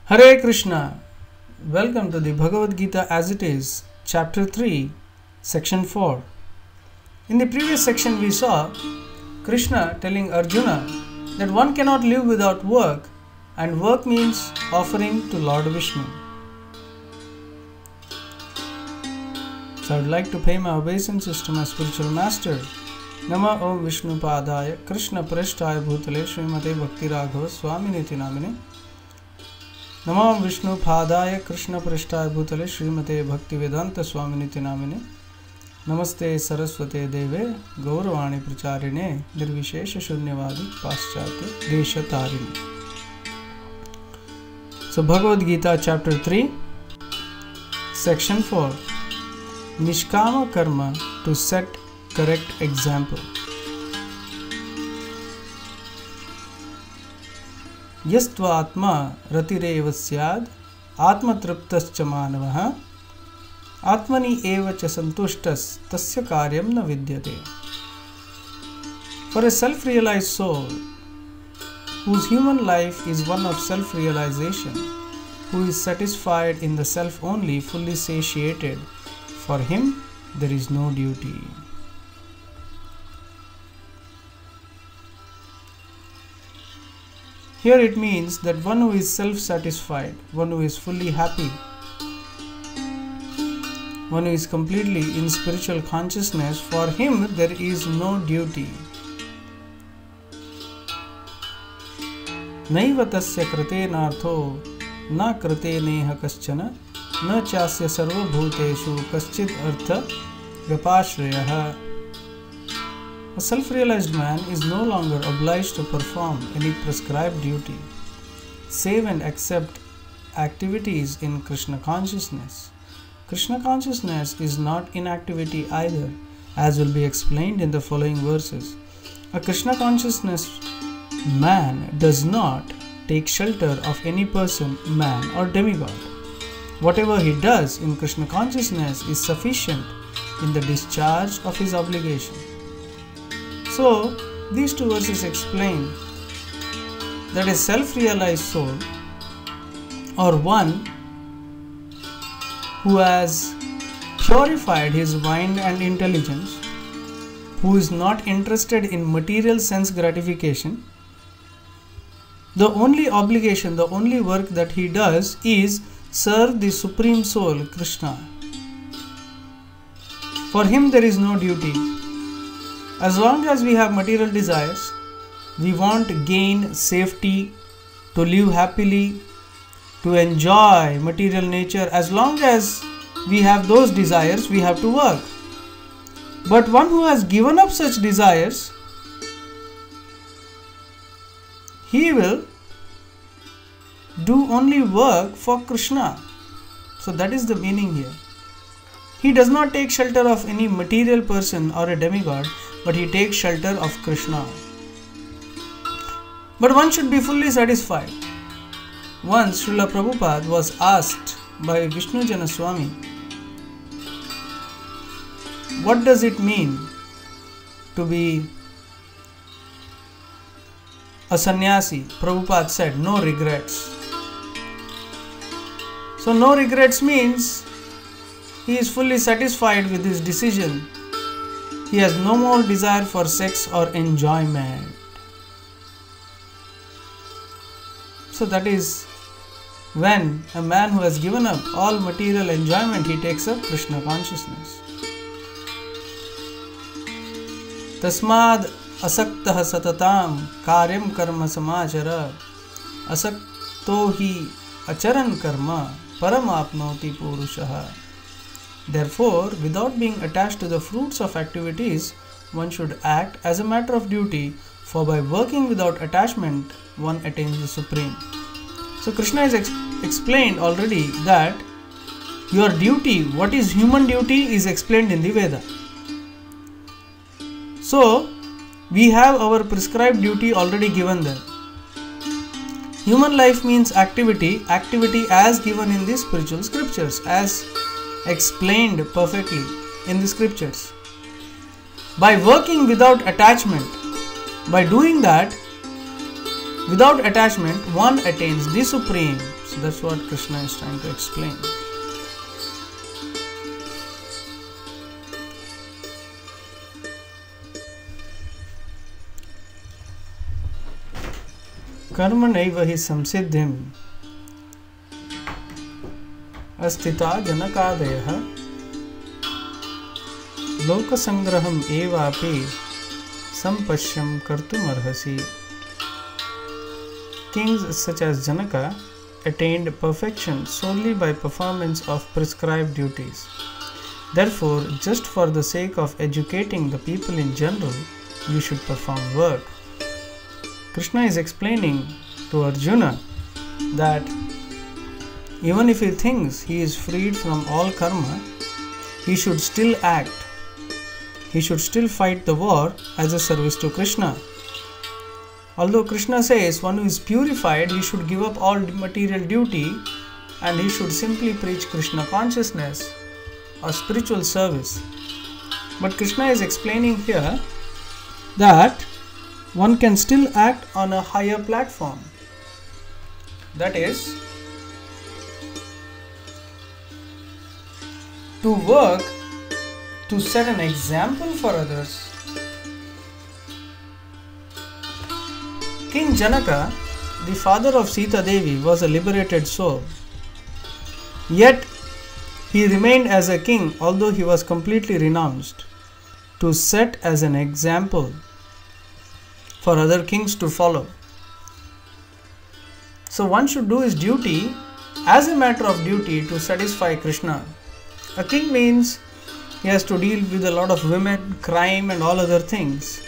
Hare Krishna. Welcome to the Bhagavad Gita as it is, Chapter 3, Section 4. In the previous section we saw Krishna telling Arjuna that one cannot live without work, and work means offering to Lord Vishnu. So I would like to pay my obeisances to my spiritual master. Nama Om Vishnu Padaya Krishna Prasthaya Bhutale Srimate Bhakti Raghava Swaminiti Namine. Nama Om Vishnu Padaya Krishna Prasthaya Bhutale Srimate Bhakti Vedanta Swaminiti Namine. Namaste Saraswate Deve Gauravani Pracharine Nirvishesha Shunyavadi Paschatya Desha Tarini. So Bhagavad Gita Chapter 3, Section 4. Nishkama Karma to set correct example. Yastva Atma Ratireva Syad Atma Triptascha Manavaha Atmani Eva Cha Santushtas Tasya Karyam Na Vidyate. For a self-realized soul, whose human life is one of self-realization, who is satisfied in the self only, fully satiated, for him there is no duty. Here it means that one who is self-satisfied, one who is fully happy, one who is completely in spiritual consciousness, for him there is no duty. Naiva tasya kratenartho na krateneha kaschana na chasya sarva bhuteshu kaschid artha vyapashrayaha. A self-realized man is no longer obliged to perform any prescribed duty, save and accept activities in Krishna consciousness. Krishna consciousness is not inactivity either, as will be explained in the following verses. A Krishna consciousness man does not take shelter of any person, man or demigod. Whatever he does in Krishna consciousness is sufficient in the discharge of his obligation. So, these two verses explain that a self-realized soul, or one who has purified his mind and intelligence, who is not interested in material sense gratification, the only obligation, the only work that he does is serve the Supreme Soul, Krishna. For him there is no duty. As long as we have material desires, we want gain, safety, to live happily, to enjoy material nature. As long as we have those desires, we have to work. But one who has given up such desires, he will do only work for Krishna. So that is the meaning here. He does not take shelter of any material person or a demigod, but he takes shelter of Krishna. But one should be fully satisfied. Once Srila Prabhupada was asked by Vishnu Jana Swami, what does it mean to be a sannyasi? Prabhupada said, no regrets. So no regrets means he is fully satisfied with his decision. He has no more desire for sex or enjoyment. So that is when a man who has given up all material enjoyment, he takes up Krishna consciousness. Tasmad asaktah satatam karyam karma samachara asakto hi acharan karma paramapnoti purushaha. Therefore, without being attached to the fruits of activities, one should act as a matter of duty, for by working without attachment, one attains the Supreme. So Krishna has explained already that your duty, what is human duty, is explained in the Veda. So, we have our prescribed duty already given there. Human life means activity as given in the spiritual scriptures, as explained perfectly in the scriptures. By working without attachment, by doing that, without attachment, one attains the Supreme. So that's what Krishna is trying to explain. कर्म नैव हि संसिद्धिं अस्थिता जनकादयः लोकसंग्रहम् एवापि संपश्यं कर्तुमर्हसि. Kings such as Janaka attained perfection solely by performance of prescribed duties. Therefore, just for the sake of educating the people in general, you should perform work. Krishna is explaining to Arjuna that even if he thinks he is freed from all karma, he should still act. He should still fight the war as a service to Krishna. Although Krishna says one who is purified, he should give up all material duty and he should simply preach Krishna consciousness or spiritual service. But Krishna is explaining here that one can still act on a higher platform. That is, to work to set an example for others. King Janaka, the father of Sita Devi, was a liberated soul. Yet, he remained as a king although he was completely renounced, to set as an example for other kings to follow. So one should do his duty as a matter of duty to satisfy Krishna. A king means he has to deal with a lot of women, crime and all other things.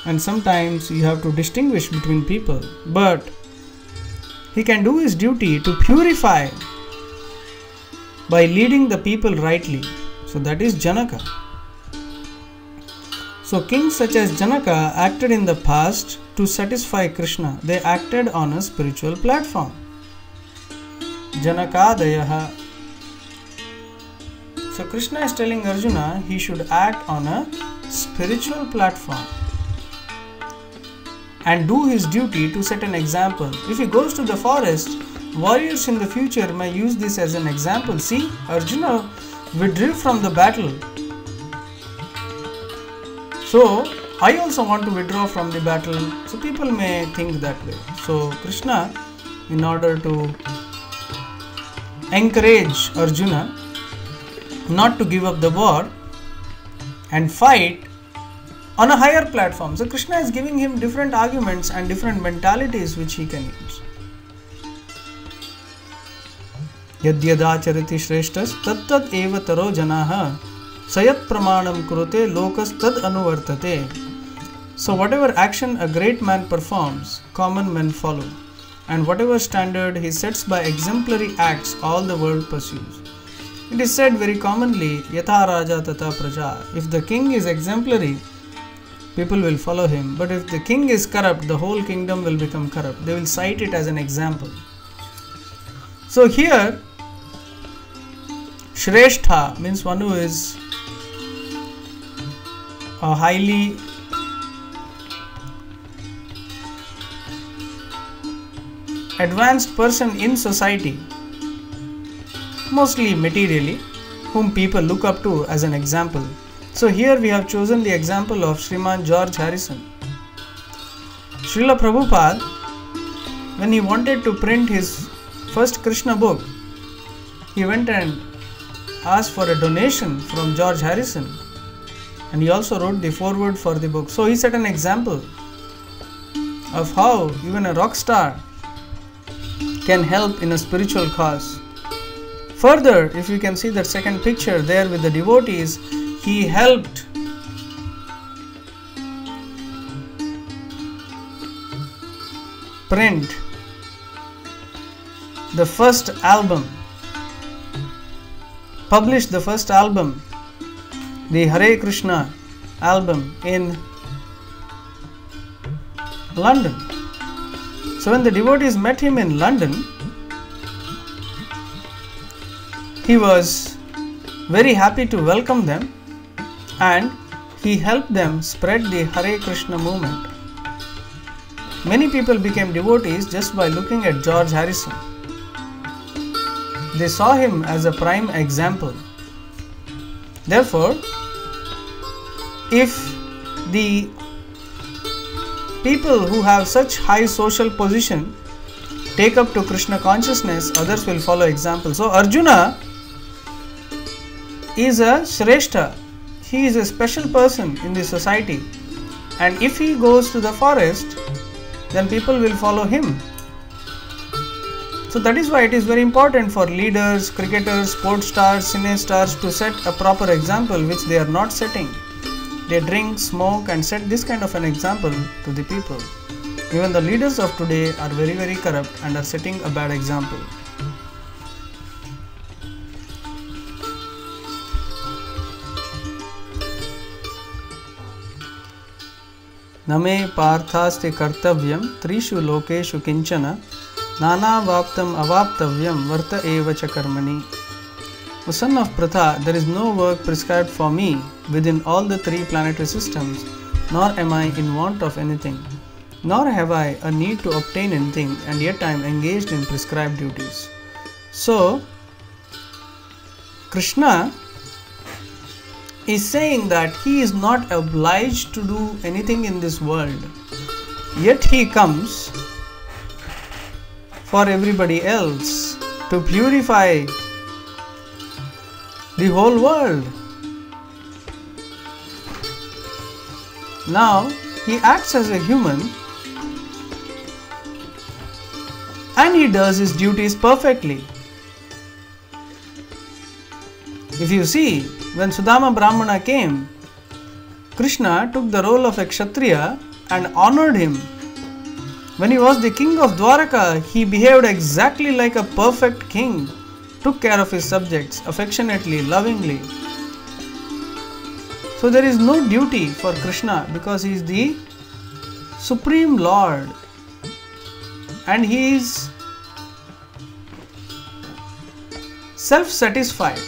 And sometimes you have to distinguish between people. But he can do his duty to purify by leading the people rightly. So that is Janaka. So kings such as Janaka acted in the past to satisfy Krishna. They acted on a spiritual platform. Janakadayaha. So Krishna is telling Arjuna he should act on a spiritual platform and do his duty to set an example. If he goes to the forest, warriors in the future may use this as an example. See, Arjuna withdrew from the battle. So, I also want to withdraw from the battle. So, people may think that way. So, Krishna, in order to encourage Arjuna not to give up the war and fight on a higher platform. So, Krishna is giving him different arguments and different mentalities which he can use. Yadyadacharati shreshtas tattat eva taro janaha sayat pramanam kurute lokas tad anuvartate. So whatever action a great man performs, common men follow. And whatever standard he sets by exemplary acts, all the world pursues. It is said very commonly, yatha raja tata praja. If the king is exemplary, people will follow him. But if the king is corrupt, the whole kingdom will become corrupt. They will cite it as an example. So here, Shreshtha means one who is a highly advanced person in society, mostly materially, whom people look up to as an example. So here we have chosen the example of Sriman George Harrison. Srila Prabhupada, when he wanted to print his first Krishna book, he went and asked for a donation from George Harrison, and he also wrote the foreword for the book. So he set an example of how even a rock star can help in a spiritual cause. Further, if you can see that second picture there with the devotees, he helped print the first album, published the first album, the Hare Krishna album in London. So when the devotees met him in London, he was very happy to welcome them and he helped them spread the Hare Krishna movement. Many people became devotees just by looking at George Harrison. They saw him as a prime example. Therefore, if the people who have such high social position take up to Krishna consciousness, others will follow example. So Arjuna is a Shrestha. He is a special person in the society, and if he goes to the forest, then people will follow him. So that is why it is very important for leaders, cricketers, sports stars, cine stars to set a proper example which they are not setting. They drink, smoke and set this kind of an example to the people. Even the leaders of today are very, very corrupt and are setting a bad example. Name parthasti kartavyam trishu lokeshu kinchana nana vaptam avaptavyam varta evacha karmani. O son of Pratha, there is no work prescribed for me within all the three planetary systems, nor am I in want of anything, nor have I a need to obtain anything, and yet I am engaged in prescribed duties. So, Krishna is saying that he is not obliged to do anything in this world, yet he comes for everybody else to purify the whole world. Now he acts as a human and he does his duties perfectly. If you see, when Sudama Brahmana came, Krishna took the role of a Kshatriya and honored him. When he was the king of Dwaraka, he behaved exactly like a perfect king, took care of his subjects affectionately, lovingly. So there is no duty for Krishna because he is the Supreme Lord and he is self-satisfied.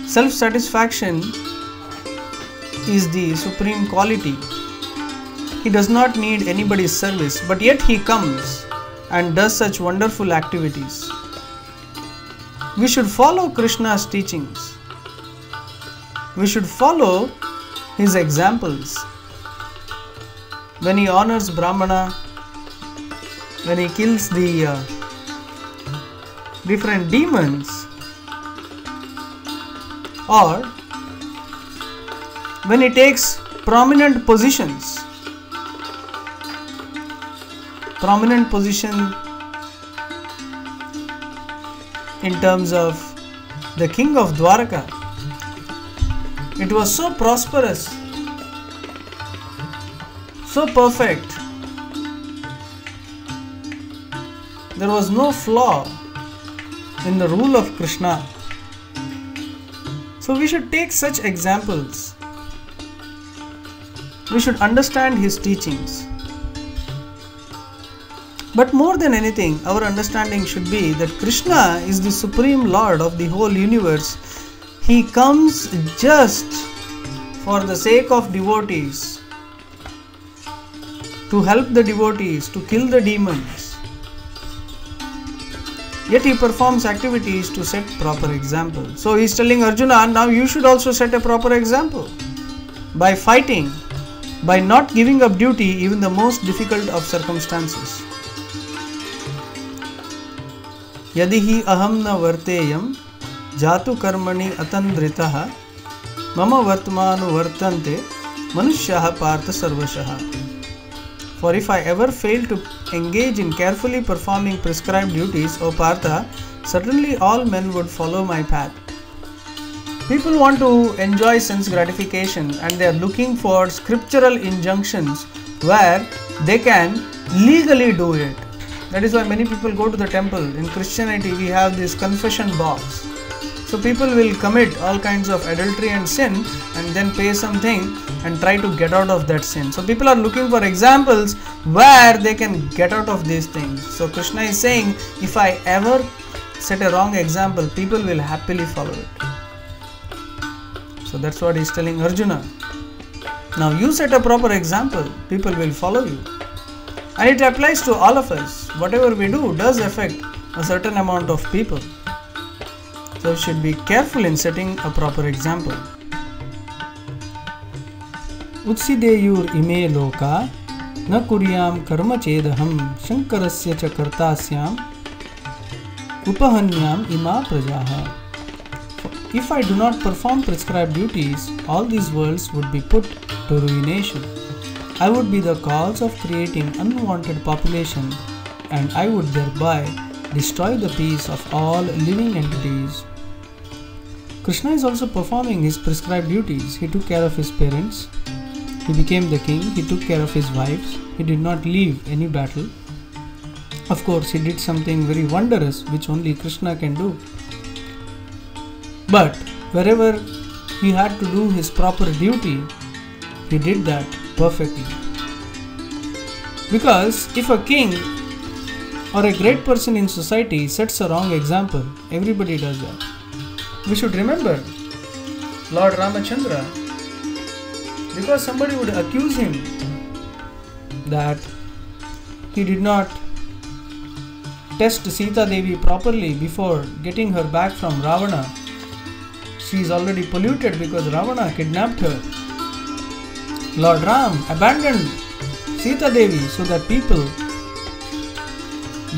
Self-satisfaction is the supreme quality. He does not need anybody's service, but yet he comes and does such wonderful activities. We should follow Krishna's teachings. We should follow his examples. When he honors Brahmana, when he kills the different demons, or when he takes prominent position in terms of the king of Dwaraka. It was so prosperous, so perfect. There was no flaw in the rule of Krishna. So we should take such examples. We should understand his teachings. But more than anything, our understanding should be that Krishna is the Supreme Lord of the whole universe. He comes just for the sake of devotees, to help the devotees, to kill the demons. Yet he performs activities to set proper example. So he is telling Arjuna, now you should also set a proper example by fighting, by not giving up duty even the most difficult of circumstances. Yadi hi aham na varteyam jatu karmani atandritaha mama vartmanu vartante manushyaha partha sarvashaha. For if I ever fail to engage in carefully performing prescribed duties, O Partha, certainly all men would follow my path. People want to enjoy sense gratification and they are looking for scriptural injunctions where they can legally do it. That is why many people go to the temple. In Christianity, we have this confession box. So people will commit all kinds of adultery and sin and then pay something and try to get out of that sin. So people are looking for examples where they can get out of these things. So Krishna is saying, if I ever set a wrong example, people will happily follow it. So that's what he is telling Arjuna. Now you set a proper example, people will follow you. And it applies to all of us. Whatever we do does affect a certain amount of people. So we should be careful in setting a proper example. Utsideyur ime loka na kuryam karma chedaham shankarasya cha kartasyam upahanyam ima prajaha. If I do not perform prescribed duties, all these worlds would be put to ruination. I would be the cause of creating unwanted population, and I would thereby destroy the peace of all living entities. Krishna is also performing his prescribed duties. He took care of his parents. He became the king. He took care of his wives. He did not leave any battle. Of course, he did something very wondrous which only Krishna can do. But wherever he had to do his proper duty, he did that perfectly. Because if a king or a great person in society sets a wrong example, everybody does that. We should remember Lord Ramachandra, because somebody would accuse him that he did not test Sita Devi properly before getting her back from Ravana. She is already polluted because Ravana kidnapped her. Lord Ram abandoned Sita Devi so that people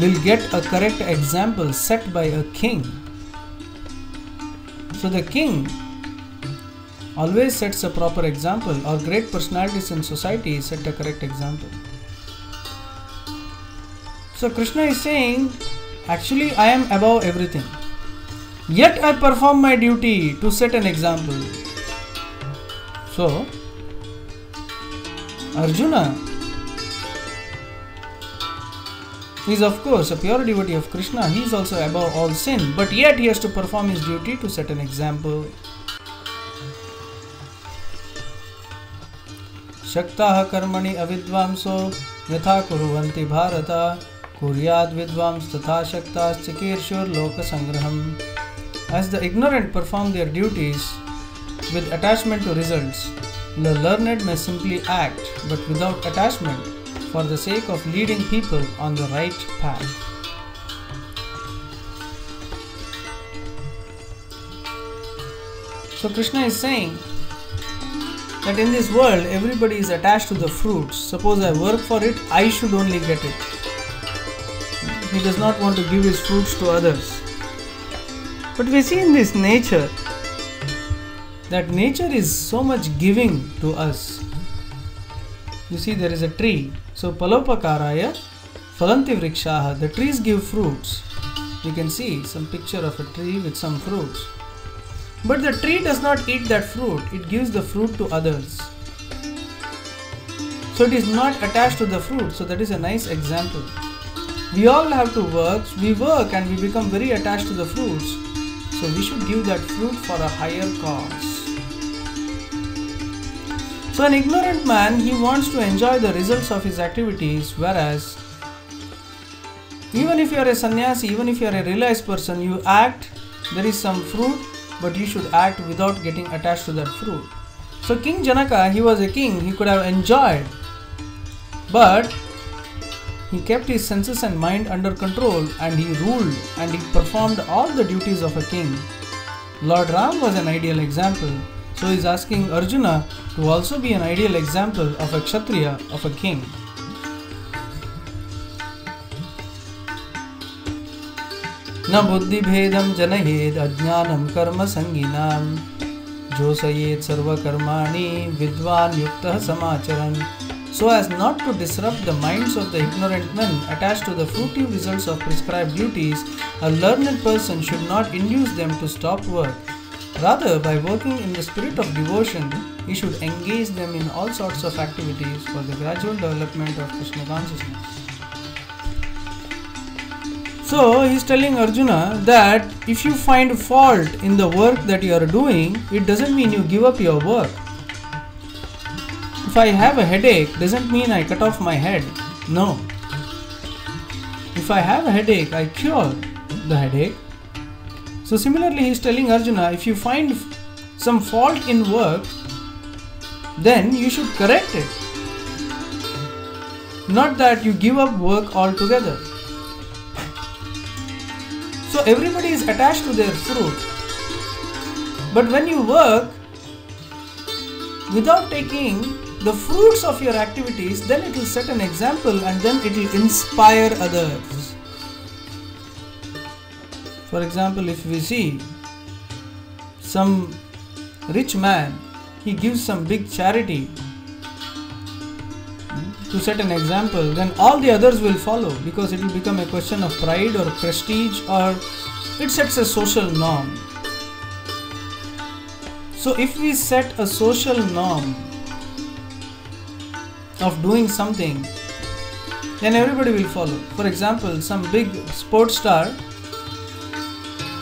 will get a correct example set by a king. So the king always sets a proper example, or great personalities in society set a correct example. So Krishna is saying, actually I am above everything. Yet I perform my duty to set an example. So Arjuna is of course a pure devotee of Krishna. He is also above all sin, but yet he has to perform his duty to set an example. Shaktaha karmani avidvamso yatha kuruvanti bharata kuryad vidvams tatha shaktas chikirshur loka sangraham. As the ignorant perform their duties with attachment to results, the learned may simply act, but without attachment, for the sake of leading people on the right path. So Krishna is saying that in this world everybody is attached to the fruits. Suppose I work for it, I should only get it. He does not want to give his fruits to others. But we see in this nature that nature is so much giving to us. You see, there is a tree. So palopakaraya phalanti vrikshaha. The trees give fruits. You can see some picture of a tree with some fruits. But the tree does not eat that fruit. It gives the fruit to others. So it is not attached to the fruit. So that is a nice example. We all have to work. We work and we become very attached to the fruits. So we should give that fruit for a higher cause. So an ignorant man, he wants to enjoy the results of his activities, whereas even if you are a sannyasi, even if you are a realized person, you act, there is some fruit, but you should act without getting attached to that fruit. So King Janaka, he was a king, he could have enjoyed, but he kept his senses and mind under control, and he ruled and he performed all the duties of a king. Lord Ram was an ideal example. So he is asking Arjuna to also be an ideal example of a Kshatriya, of a king. Na buddhi bhedam janayed ajnanam karma sanginam josayed sarva karmani vidvan yuktah samacharan. So as not to disrupt the minds of the ignorant men attached to the fruitive results of prescribed duties, a learned person should not induce them to stop work. Rather, by working in the spirit of devotion, he should engage them in all sorts of activities for the gradual development of Krishna consciousness. So, he is telling Arjuna that if you find fault in the work that you are doing, it doesn't mean you give up your work. If I have a headache, doesn't mean I cut off my head. No. If I have a headache, I cure the headache. So similarly, he is telling Arjuna, if you find some fault in work, then you should correct it. Not that you give up work altogether. So everybody is attached to their fruit. But when you work without taking the fruits of your activities, then it will set an example and then it will inspire others. For example, if we see some rich man, he gives some big charity to set an example, then all the others will follow, because it will become a question of pride or prestige, or it sets a social norm. So if we set a social norm of doing something, then everybody will follow. For example, some big sports star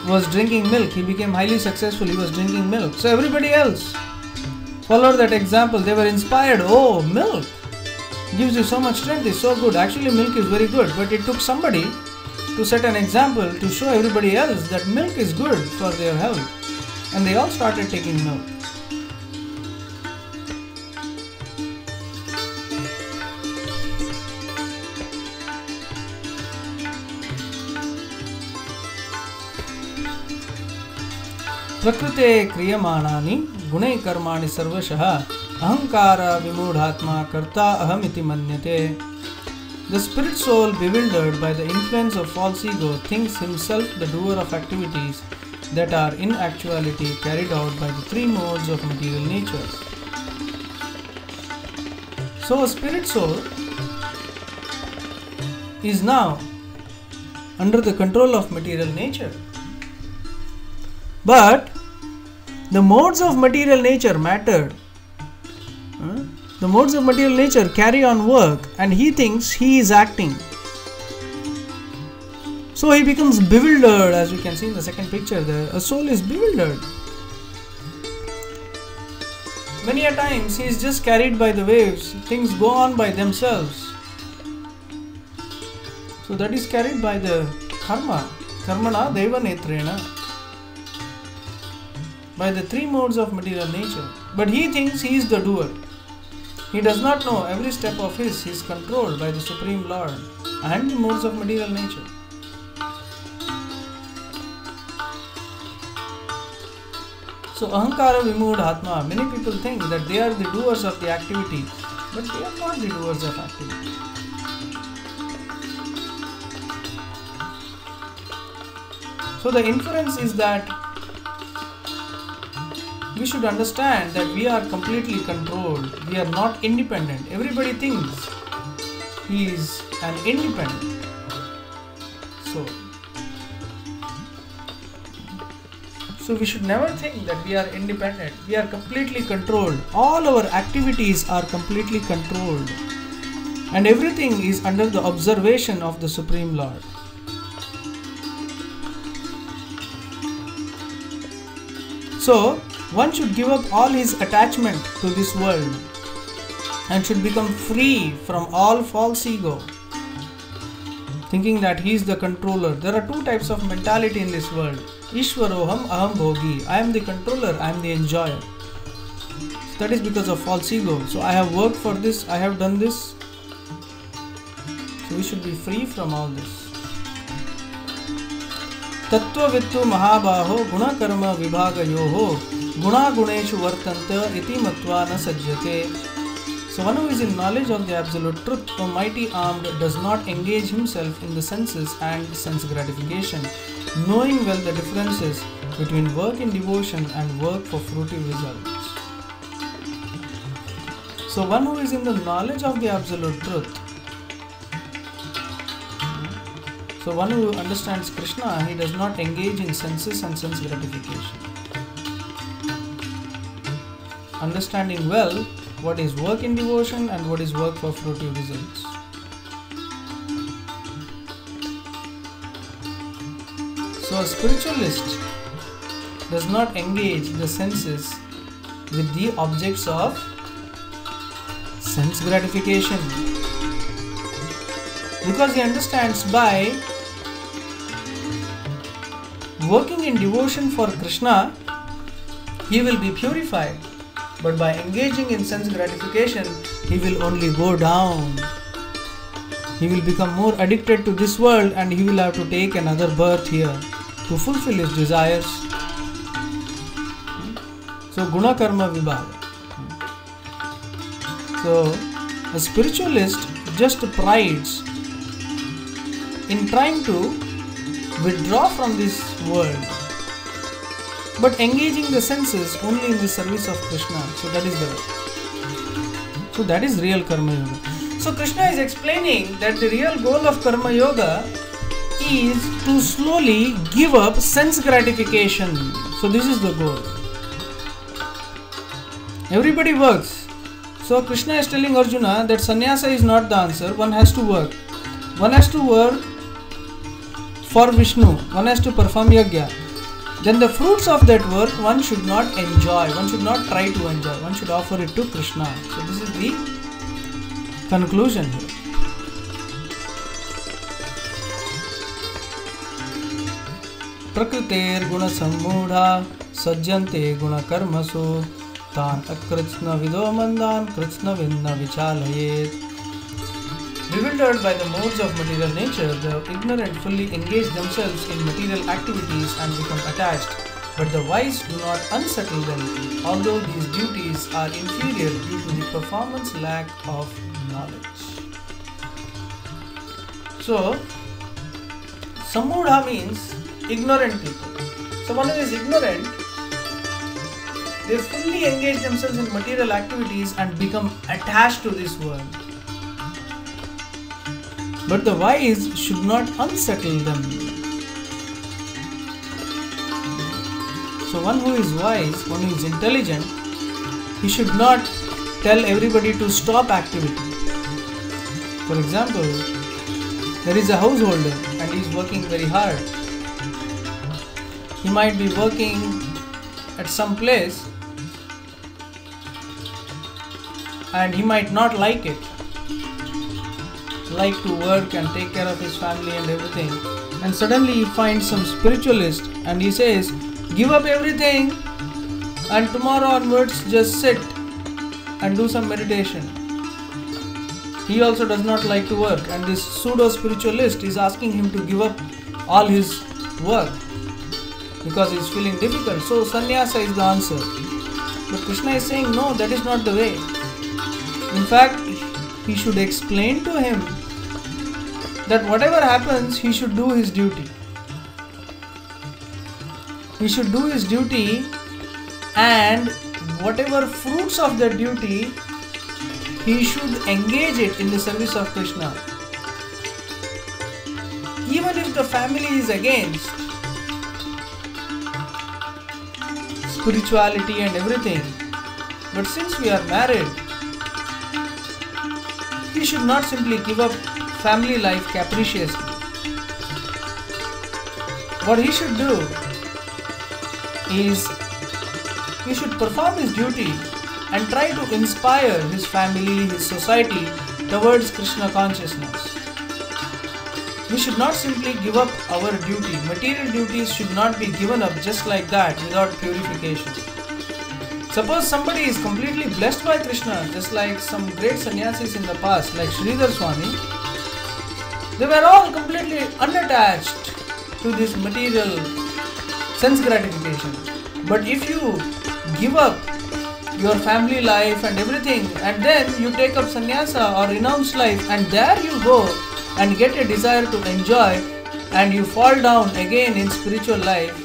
was drinking milk. He became highly successful. He was drinking milk. So everybody else followed that example. They were inspired. Oh, milk gives you so much strength. It's so good. Actually, milk is very good. But it took somebody to set an example to show everybody else that milk is good for their health. And they all started taking milk. प्रकृते क्रियमाणानि गुणे कर्माणि सर्वशः अहंकार विमूढ़ात्मा कर्ता अहमिति मन्यते. The spirit soul, bewildered by the influence of false ego, thinks himself the doer of activities that are in actuality carried out by the three modes of material nature. So a spirit soul is now under the control of material nature. But the modes of material nature matter. The modes of material nature carry on work and he thinks he is acting. So he becomes bewildered, as you can see in the second picture there. A soul is bewildered. Many a times he is just carried by the waves. Things go on by themselves. So that is carried by the karma. Karmana deva netrena. By the three modes of material nature. But he thinks he is the doer. He does not know every step of his is controlled by the Supreme Lord and the modes of material nature. So ahankara vimudha atma, many people think that they are the doers of the activity, but they are not the doers of activity. So the inference is that we should understand that we are completely controlled. We are not independent. Everybody thinks he is an independent. So we should never think that we are independent. We are completely controlled. All our activities are completely controlled. And everything is under the observation of the Supreme Lord. So, one should give up all his attachment to this world and should become free from all false ego, thinking that he is the controller. There are two types of mentality in this world. Ishwaroham aham bhogi. I am the controller, I am the enjoyer. That is because of false ego. So I have worked for this, I have done this. So we should be free from all this. Tattva vittu mahabaho guna karma vibhagayoho guna guneshu vartanta iti matva na sajjate. So one who is in knowledge of the absolute truth, O mighty armed, does not engage himself in the senses and sense gratification, knowing well the differences between work in devotion and work for fruitive results. So one who is in the knowledge of the absolute truth, so one who understands Krishna, he does not engage in senses and sense gratification. Understanding well what is work in devotion and what is work for fruitive results. So a spiritualist does not engage the senses with the objects of sense gratification, because he understands by working in devotion for Krishna, he will be purified. But by engaging in sense gratification, he will only go down. He will become more addicted to this world and he will have to take another birth here to fulfill his desires. So, guna karma vibhaga. So, a spiritualist just prides in trying to withdraw from this world, but engaging the senses only in the service of Krishna. So that is the way. So that is real karma yoga. So Krishna is explaining that the real goal of karma yoga is to slowly give up sense gratification. So this is the goal. Everybody works. So Krishna is telling Arjuna that sannyasa is not the answer. One has to work. One has to work for Vishnu. One has to perform yajna. Then the fruits of that work one should not enjoy. One should not try to enjoy. One should offer it to Krishna. So this is the conclusion here. Prakriter guna sammudha sajjante guna karmasu tan akritsna vido mandan kritsna vinna vichalayet. Bewildered by the modes of material nature, the ignorant fully engage themselves in material activities and become attached, but the wise do not unsettle them, although these duties are inferior due to the performance lack of knowledge. So, Sammudha means ignorant people. So, one who is ignorant, they fully engage themselves in material activities and become attached to this world. But the wise should not unsettle them. So one who is wise, one who is intelligent, he should not tell everybody to stop activity. For example, there is a householder and he is working very hard. He might be working at some place and he might not like it. Like to work and take care of his family and everything, and suddenly he finds some spiritualist and he says, give up everything and tomorrow onwards just sit and do some meditation. He also does not like to work, and this pseudo spiritualist is asking him to give up all his work because he is feeling difficult. So sannyasa is the answer. But Krishna is saying no, that is not the way. In fact, he should explain to him that whatever happens, he should do his duty. He should do his duty, and whatever fruits of that duty, he should engage it in the service of Krishna. Even if the family is against spirituality and everything, but since we are married, he should not simply give up family life capriciously. What he should do is he should perform his duty and try to inspire his family, his society towards Krishna consciousness. We should not simply give up our duty. Material duties should not be given up just like that without purification. Suppose somebody is completely blessed by Krishna, just like some great sannyasis in the past, like Sridhar Swami. They were all completely unattached to this material sense gratification. But if you give up your family life and everything, and then you take up sannyasa or renounced life, and there you go and get a desire to enjoy, and you fall down again in spiritual life,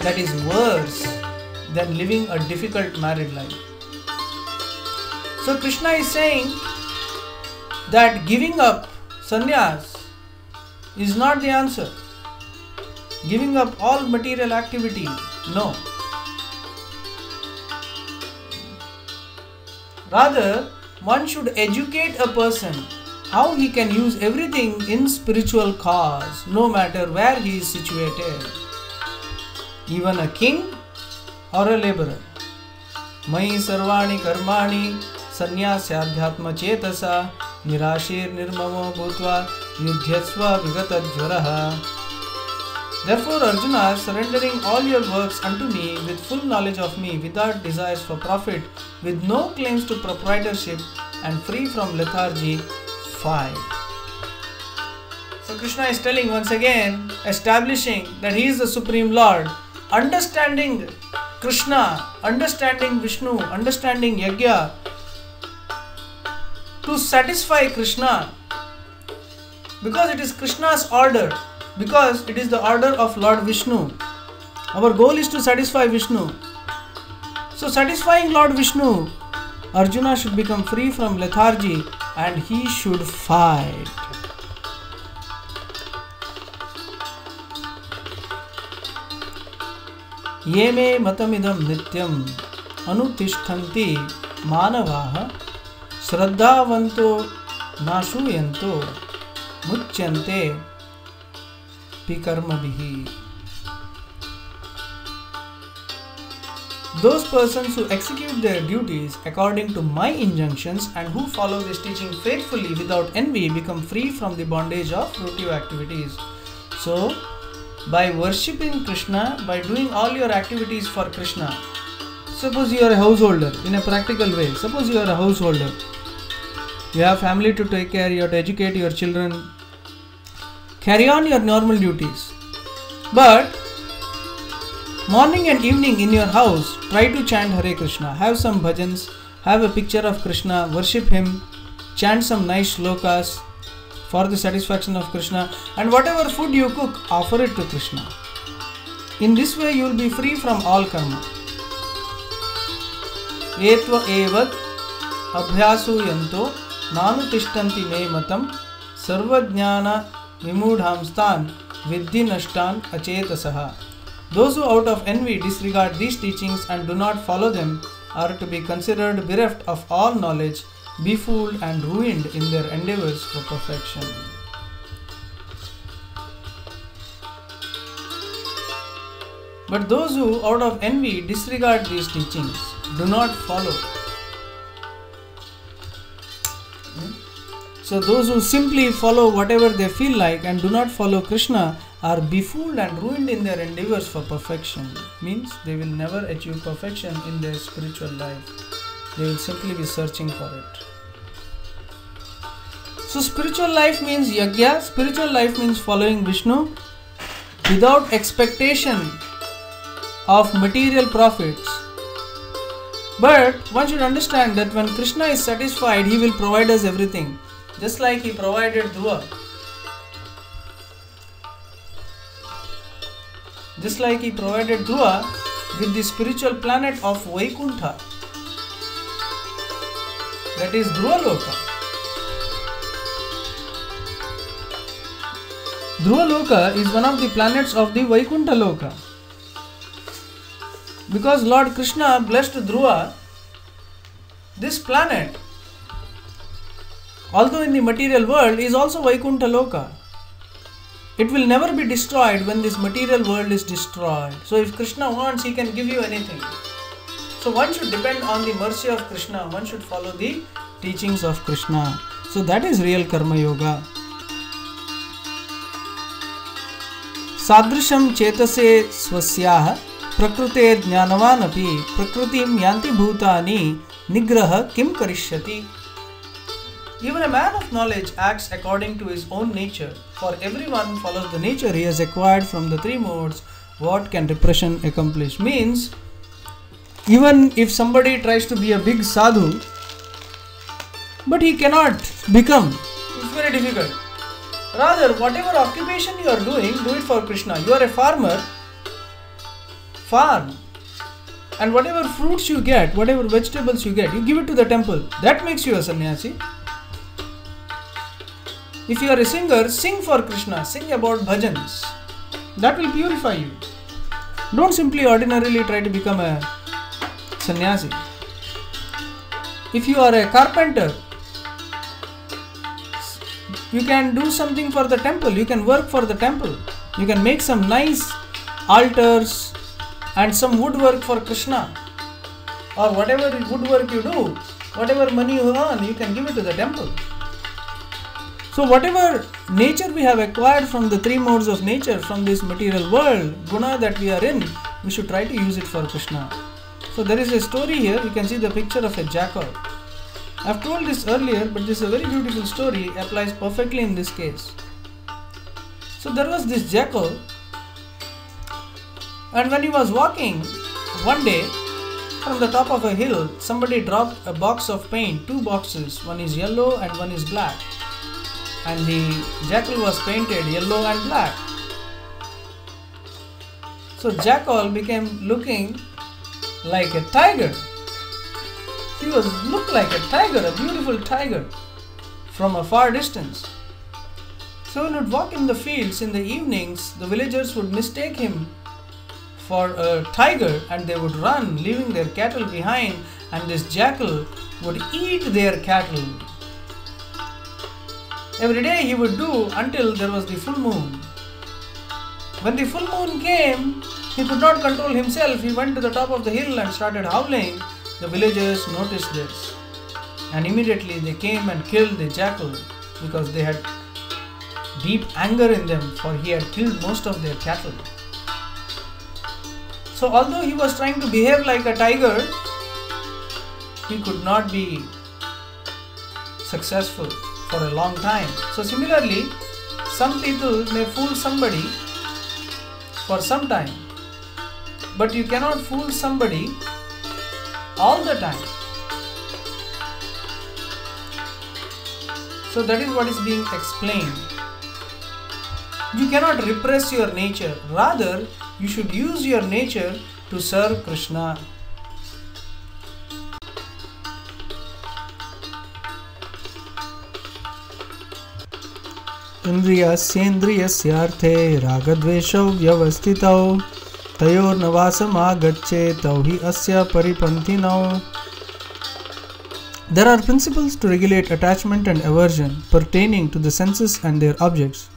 that is worse than living a difficult married life. So Krishna is saying that giving up sannyas is not the answer. Giving up all material activity, no. Rather, one should educate a person how he can use everything in spiritual cause, no matter where he is situated. Even a king or a laborer. Mai sarvani karmani sannyasya chetasa nirashir nirmamo bhutva yudhyasva vigatadjvaraha. Therefore, Arjuna, surrendering all your works unto me with full knowledge of me, without desires for profit, with no claims to proprietorship, and free from lethargy, fight. So Krishna is telling once again, establishing that he is the Supreme Lord, understanding Krishna, understanding Vishnu, understanding Yajna, to satisfy Krishna, because it is Krishna's order, because it is the order of Lord Vishnu. Our goal is to satisfy Vishnu. So satisfying Lord Vishnu, Arjuna should become free from lethargy and he should fight. Ye me matamidam nityam anutishtanti manavaha shraddhavanto nashuyanto muchyante pikarmabhihi. Those persons who execute their duties according to my injunctions and who follow this teaching faithfully without envy become free from the bondage of fruitive activities. So, by worshipping Krishna, by doing all your activities for Krishna, suppose you are a householder in a practical way, suppose you are a householder, you have family to take care, you have to educate your children, carry on your normal duties. But morning and evening in your house, try to chant Hare Krishna, have some bhajans, have a picture of Krishna, worship him, chant some nice shlokas for the satisfaction of Krishna, and whatever food you cook, offer it to Krishna. In this way you will be free from all karma. Etva evad abhyasu yanto nanu tishtanti me matam sarvajnana vimudhamstan viddhi nashtan achetasaha. Those who out of envy disregard these teachings and do not follow them are to be considered bereft of all knowledge, befooled and ruined in their endeavors for perfection. But those who out of envy disregard these teachings, do not follow. So those who simply follow whatever they feel like and do not follow Krishna are befooled and ruined in their endeavors for perfection. Means they will never achieve perfection in their spiritual life. They will simply be searching for it. So spiritual life means yajna, spiritual life means following Vishnu without expectation of material profits. But one should understand that when Krishna is satisfied, he will provide us everything. Just like he provided Dhruva. Just like he provided Dhruva with the spiritual planet of Vaikuntha. That is Dhruva Loka. Dhruva Loka is one of the planets of the Vaikuntha Loka. Because Lord Krishna blessed Dhruva, this planet, although in the material world, is also Vaikuntha Loka. It will never be destroyed when this material world is destroyed. So if Krishna wants, he can give you anything. So one should depend on the mercy of Krishna. One should follow the teachings of Krishna. So that is real Karma Yoga. Sadrisham chetase swasyaha prakrute jnanavan api prakritim yanti bhutani nigraha kim karishyati. Even a man of knowledge acts according to his own nature. For everyone follows the nature he has acquired from the three modes. What can repression accomplish? Means, even if somebody tries to be a big sadhu, but he cannot become, it's very difficult. Rather, whatever occupation you are doing, do it for Krishna. You are a farmer, farm. And whatever fruits you get, whatever vegetables you get, you give it to the temple. That makes you a sannyasi. If you are a singer, sing for Krishna, sing about bhajans. That will purify you. Don't simply ordinarily try to become a sannyasi. If you are a carpenter, you can do something for the temple, you can work for the temple. You can make some nice altars and some woodwork for Krishna. Or whatever woodwork you do, whatever money you earn, you can give it to the temple. So whatever nature we have acquired from the three modes of nature, from this material world, guna that we are in, we should try to use it for Krishna. So there is a story here. You can see the picture of a jackal. I have told this earlier, but this is a very beautiful story, applies perfectly in this case. So there was this jackal, and when he was walking, one day from the top of a hill, somebody dropped a box of paint, two boxes, one is yellow and one is black. And the jackal was painted yellow and black. So jackal became looking like a tiger. He looked like a tiger, a beautiful tiger from a far distance. So when he would walk in the fields in the evenings, the villagers would mistake him for a tiger and they would run, leaving their cattle behind, and this jackal would eat their cattle. Every day he would do until there was the full moon. When the full moon came, he could not control himself. He went to the top of the hill and started howling. The villagers noticed this, and immediately they came and killed the jackal because they had deep anger in them, for he had killed most of their cattle. So although he was trying to behave like a tiger, he could not be successful for a long time. So similarly, some people may fool somebody for some time, but you cannot fool somebody all the time. So that is what is being explained. You cannot repress your nature. Rather, you should use your nature to serve Krishna. इन्द्रियस्येन्द्रियस्यार्थे रागद्वेषौ व्यवस्थितौ तयोर्नवासमागच्छेत् तौ हि अस्य परिपन्थिनौ. There are principles to regulate attachment and aversion pertaining to the senses and their objects.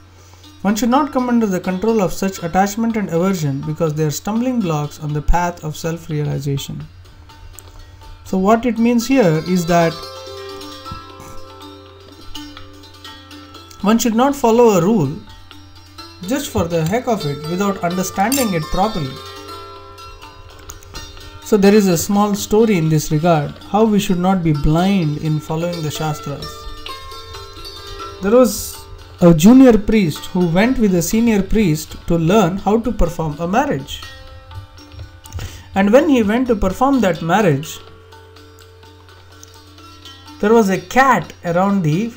One should not come under the control of such attachment and aversion because they are stumbling blocks on the path of self-realization. So what it means here is that one should not follow a rule just for the heck of it without understanding it properly. So there is a small story in this regard, how we should not be blind in following the Shastras. There was a junior priest who went with a senior priest to learn how to perform a marriage. And when he went to perform that marriage, there was a cat around the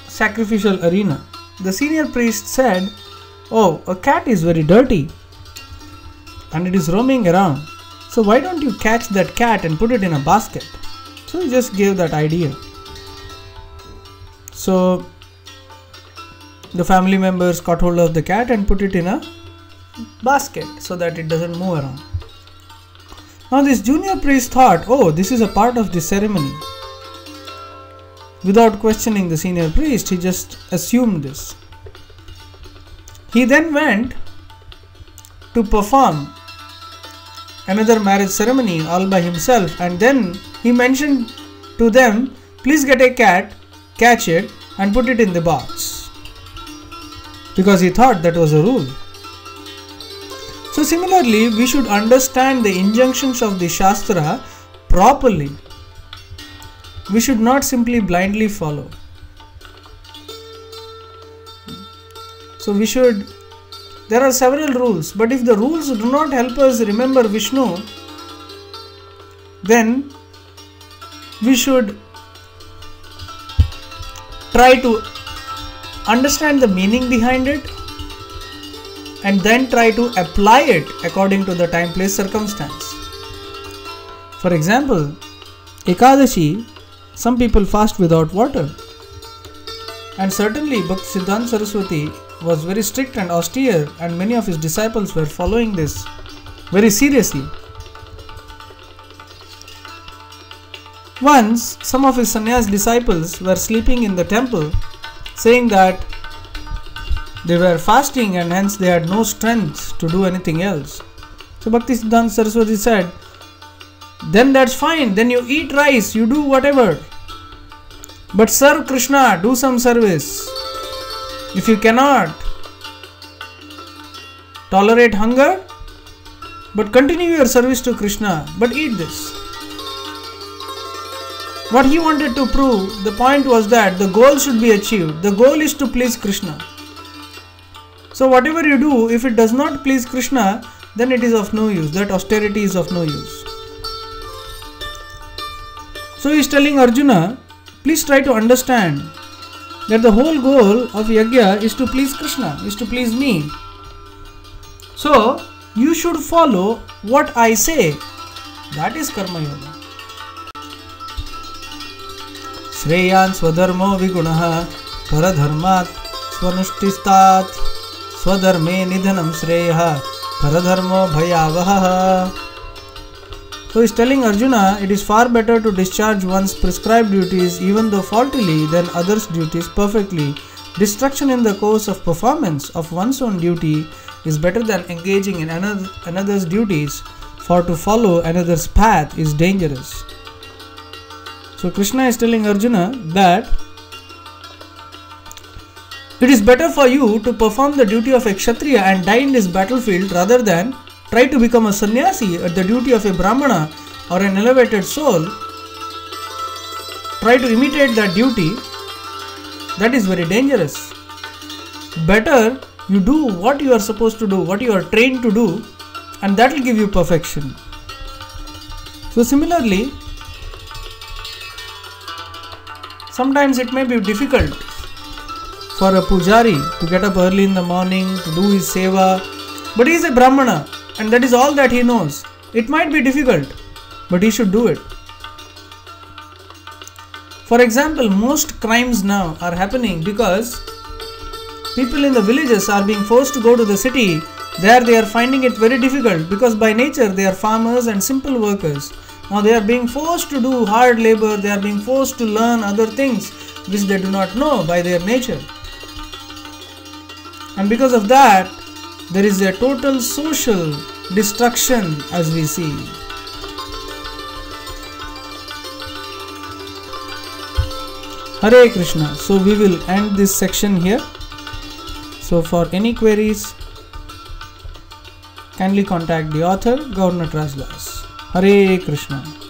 sacrificial arena. The senior priest said, "Oh, a cat is very dirty and it is roaming around. So why don't you catch that cat and put it in a basket?" So he just gave that idea. So the family members caught hold of the cat and put it in a basket so that it doesn't move around. Now this junior priest thought, "Oh, this is a part of the ceremony." Without questioning the senior priest, he just assumed this. He then went to perform another marriage ceremony all by himself, and then he mentioned to them, "Please get a cat, catch it and put it in the box," because he thought that was a rule. So similarly, we should understand the injunctions of the Shastra properly. We should not simply blindly follow. So there are several rules, but if the rules do not help us remember Vishnu, then we should try to understand the meaning behind it and then try to apply it according to the time, place, circumstance. For example, Ekadashi, some people fast without water, and certainly Bhaktisiddhanta Saraswati was very strict and austere, and many of his disciples were following this very seriously. Once, some of his sannyas disciples were sleeping in the temple, saying that they were fasting and hence they had no strength to do anything else. So Bhaktisiddhanta Saraswati said, "Then that's fine, then you eat rice, you do whatever, but serve Krishna, do some service." If you cannot tolerate hunger, but continue your service to Krishna, but eat this. What he wanted to prove, the point was that the goal should be achieved. The goal is to please Krishna. So whatever you do, if it does not please Krishna, then it is of no use. That austerity is of no use. So he is telling Arjuna, please try to understand that the whole goal of yajna is to please Krishna, is to please me. So you should follow what I say. That is karma yoga. Shreyan swadharmo vigunaha paradharmat swanushtistat swadharme nidhanam shreyaha paradharmo bhayavaha. So he is telling Arjuna, it is far better to discharge one's prescribed duties even though faultily than others' duties perfectly. Destruction in the course of performance of one's own duty is better than engaging in another's duties, for to follow another's path is dangerous. So Krishna is telling Arjuna that it is better for you to perform the duty of a Kshatriya and die in this battlefield rather than try to become a sannyasi at the duty of a Brahmana or an elevated soul. Try to imitate that duty. That is very dangerous. Better you do what you are supposed to do, what you are trained to do, and that will give you perfection. So similarly, sometimes it may be difficult for a pujari to get up early in the morning to do his seva, but he is a Brahmana and that is all that he knows. It might be difficult, but he should do it. For example, most crimes now are happening because people in the villages are being forced to go to the city. There they are finding it very difficult because by nature they are farmers and simple workers. Now they are being forced to do hard labor, they are being forced to learn other things which they do not know by their nature. And because of that, there is a total social destruction as we see. Hare Krishna. So we will end this section here. So for any queries, kindly contact the author, Gaur Nataraj Das. Hare Krishna.